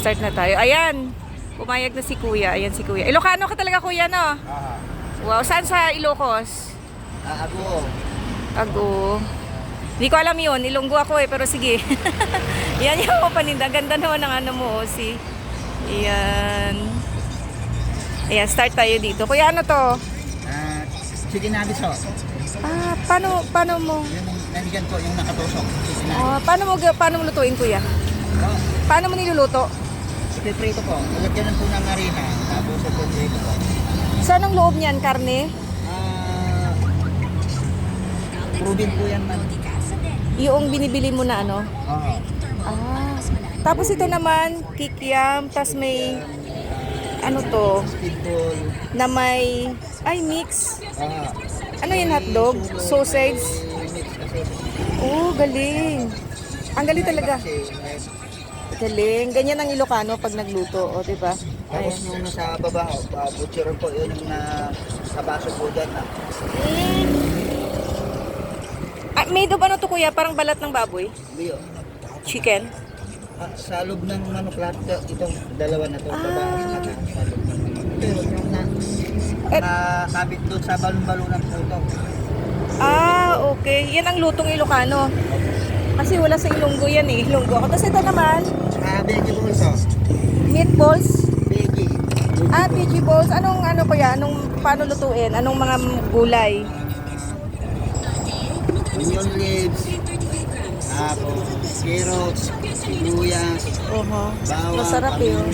start na tayo. Ayan, pumayag na si Kuya. Ayan si Kuya. Ilocano ka talaga, Kuya, no? Wow, saan sa Ilocos? Ago. Ago. Hindi ko alam yun. Ilonggo ako pero sige. Yan yung paninda. Ganda naman ng ano mo, si. Ayan. Ayan, start tayo dito. Kuya, ano to? Chicken nuggets ho. Paano mo? Yung nandiyan po, yung nakatusok. Chicken nuggets. Paano mo lutuin, Kuya? Paano mo niluluto? Ipiprito po. Lagyan po ng harina. Tapos ipiprito po. Saan ang loob niyan? Karne? Proven po yan man. Yung binibili mo na ano? Oo. Tapos ito naman, kikiam, tas may ano to, Speedball. na may mix. Ah. Ano yun, hotdog? Sausage? Mix kasi. Oh, galing. Ang galing talaga. Galing. Ganyan ang Ilocano pag nagluto, o diba? Tapos nung nasa baba ho, butcher po yun yung sa baso po dyan na. Made of ano to, Kuya? Parang balat ng baboy? Biyo. Chicken? Sa loob ng manok lahat itong dalawa na to. Baba at sa loob ng manok. Pero yung nakabit doon sa balon-balunan po ito. Okay. Yan ang lutong Ilocano. Kasi wala sa Ilonggo yan eh. Ilonggo ako. Tapos ito naman, Veggie balls ho. meatballs. Veggie. Veggie balls. Anong ano Kuya? Paano lutuin? Anong mga gulay? Onion leaves. Tapos carrots. Sibuyas. Bawang. Masarap yun.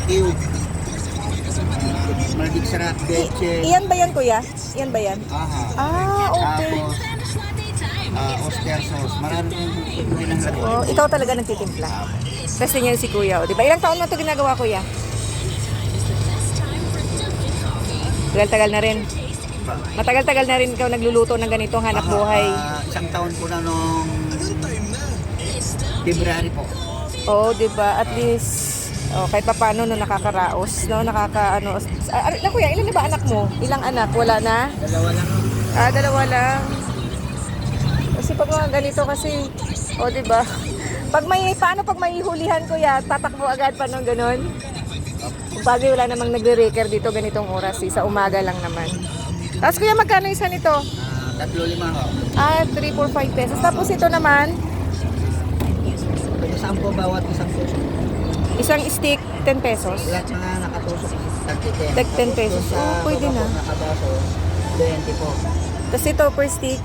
Cube. Magic sarap. Beche. Iyan ba yan, Kuya? Iyan ba yan? Aha. Okay. Tapos oyster sauce. Marami yung pinahlat. Oh, ikaw talaga nagtitimpla. Kasi niya si Kuya, di ba? Ilang taon mo ito ginagawa, Kuya? Tagal-tagal na rin. Matagal-tagal na rin ikaw nagluluto ng ganitong hanap buhay. Isang taon po na nung February po. Oo, di ba? At least, kahit pa paano, no, nakakaraos, no? Kuya, ilan na ba anak mo? Ilang anak? Wala na? Dalawa lang. Dalawa lang. Kasi pag mga ganito kasi, di ba? Pag may hulihan, Kuya, tatakbo agad pa ng ganun? Bagay wala namang nagre-reker dito ganitong oras, sa umaga lang naman. Tapos Kuya, magkano isa nito? 3-5 ho. 3, 4, 5 pesos. Tapos ito naman, Isang po bawat isang puso. isang stick, 10 pesos. Lahat mga nakatusok, Tag 10 pesos. Pwede na. Nakabaso, 20 po. Tapos ito per stick.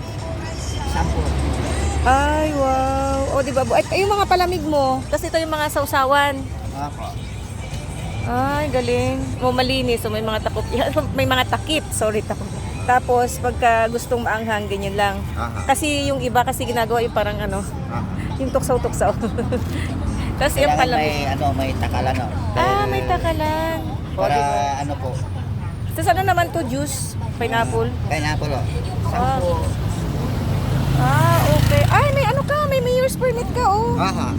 10. Ay, wow. Di ba? Ay, yung mga palamig mo. Tapos ito yung mga sausawan. Ako. Ay, galing. Malinis. So, may mga takip. May mga takip. Sorry, takip. Tapos, pagka gustong maanghang, ganyan lang. Kasi yung iba kasi ginagawa yung parang yung tuksaw-tuksaw. Tapos yung palamig. May takalan ho. May takalan. Para ano po? Tapos ano naman to, juice? Pineapple? Pineapple ho. 10. Okay. Ay, may mayor's permit ka, oh. Aha.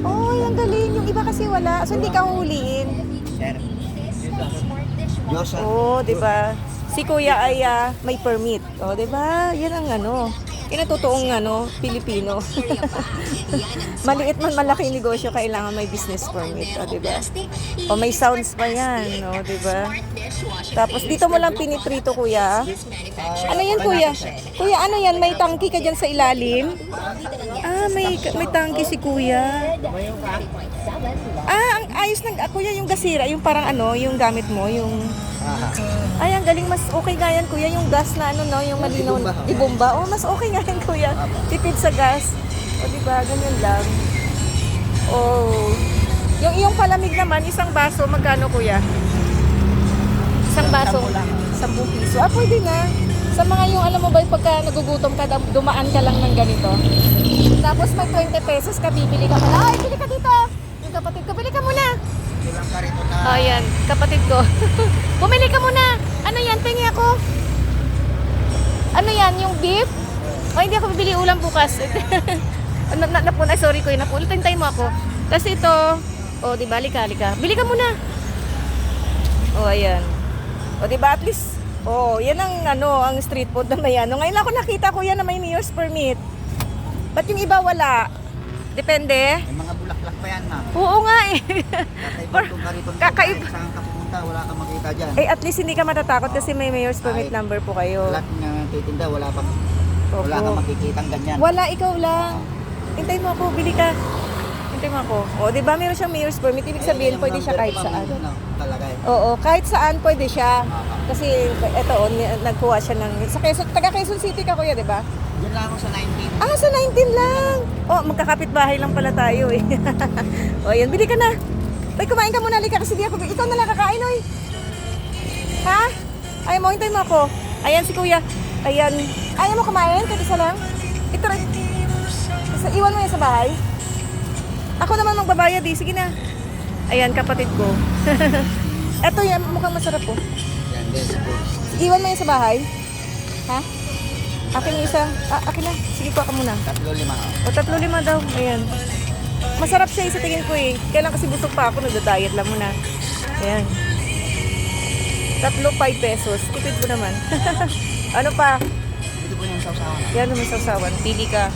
Ang galing. Yung iba kasi wala. So, hindi ka huhuliin. Sir. Diyos. Di ba? Si Kuya ay may permit. Di ba? Yan ang yan ang totoong Pilipino. Maliit man malaki negosyo, kailangan may business permit, di ba? May sounds pa yan, di ba? Tapos dito mo lang piniprito, Kuya. Ano yan, Kuya? Kuya, ano yan? May tangki ka dyan sa ilalim? May tangki si Kuya. Ang ayos ng Kuya, yung gasira, yung parang yung gamit mo, yung ang galing, mas okay nga yan, Kuya, yung gas na yung malinaw, ibomba. Mas okay nga yan, Kuya. Tipid sa gas. Diba, ganyan lang. Yung iyong palamig naman, isang baso, magkano, Kuya? Isang baso, 10 piso. Pwede na. Sa mga yung, alam mo ba, pagka nagugutom ka, dumaan ka lang ng ganito. Tapos may 20 pesos ka, bibili ka muna. Bili ka dito. Yung kapatid ko, bili ka muna. Ayan, kapatid ko. Bumili ka muna. Ano yan? Tingi ako. Ano yan? Yung beef? Hindi ako bibili ulam bukas. Sorry ko yun. Hintay mo ako. Tapos ito, diba? Halika. Bili ka muna. Ayan. Diba? At least, yan ang, ang street food na may Ngayon ako nakita ko yan na may mayor's permit. Ba't yung iba wala? Depende. May mga bulaklak pa yan, ma'am. Oo nga eh. Kakaibang itong kariton. Kakaiba. Saan ka pupunta, wala kang makita dyan. Eh at least hindi ka matatakot kasi may mayor's permit Kahit number po kayo. Lahat ng titinda, wala Opo. kang makikitang ganyan. Wala, ikaw lang. Hintay mo ako, bili ka. Hintay mo ako. O, di ba meron siyang mayor's permit? Ibig sabihin, pwede siya kahit saan. Talagay. Oo, kahit saan pwede siya. Kasi eto, nagkuha siya ng... Taga Quezon City ka kuya, di ba? Diyan lang ako sa 19. Ah, sa 19 lang. Oh, magkakapit bahay lang pala tayo eh. O, yan, bili ka na. Ay, kumain ka muna, Lika, kasi di ako... Ikaw na lang kakain, oy. Ha? Ayaw mo, hintay mo ako. Ayan si kuya. Ayan. Ayaw mo kumain? Kahit isa lang? Ito rin. Iwan mo yan sa bahay. Ako naman magbabayad eh. Sige na. Ayan, kapatid ko. Eto yan, mukhang masarap po. Yan, din. Iwan mo yan sa bahay. Ha? Akin yung isa. Akin na. Sige po ako muna. 3-5. O 3-5 daw. Ayan. Masarap siya sa tingin ko eh. Kailan kasi busog pa ako, nagda-diet lang muna. Ayan. 3-5 pesos. Tipid mo naman. Ano pa? Dito po yung sausawan. Yan naman sausawan. Pili ka.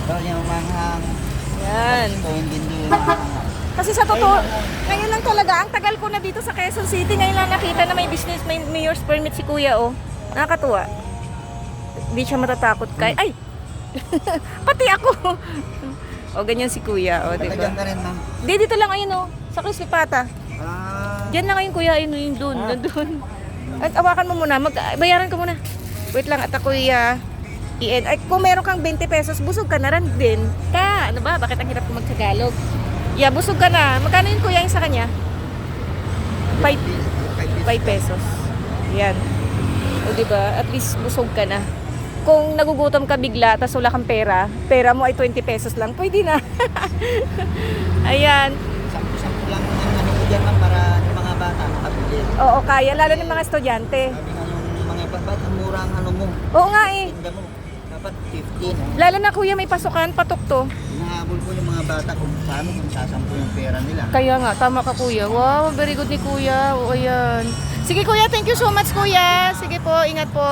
Ito yung manghang. Yan. Ito yung dindi yung manghang. Kasi sa totoo, ngayon lang talaga, ang tagal ko na dito sa Quezon City, ngayon lang nakita na may business, may mayor's permit si kuya, oh. Nakakatuwa. Hindi siya matatakot kay... Ay! Pati ako! O, ganyan si kuya, o, diba? Talagang ka rin, ma'am. Di, dito lang ayun, oh. Sa Crispy Pata. Diyan na ngayon kuya, ayun, yun dun, nandun. At awakan mo muna, bayaran ko muna. Wait lang, at ako ay, kung meron kang 20 pesos, busog ka na rin din. Ano ba? Bakit ang hirap ko mag-Tagalog? Yeah, busog ka na. Magkano yun kuya yung sa kanya? 5 pesos. Yan. O diba? At least busog ka na. Kung nagugutom ka bigla, tapos wala kang pera mo ay 20 pesos lang, pwede na. Ayan. Sampu-sampu lang yung ano ko dyan, ma'am, para yung mga bata makabili. Oo, kaya. Lalo ng mga estudyante. Sabi nga yung mga ibang bata, mura ang ano mo. Oo nga eh. Tinda mo. Dapat 15. Lalo na kuya, may pasukan, patok to. Hinahabol ko yung mga bata kung paano kung sasampu yung pera nila. Kaya nga, tama ka kuya. Wow, very good ni kuya. O, ayan. Sige kuya, thank you so much kuya. Sige po, ingat po.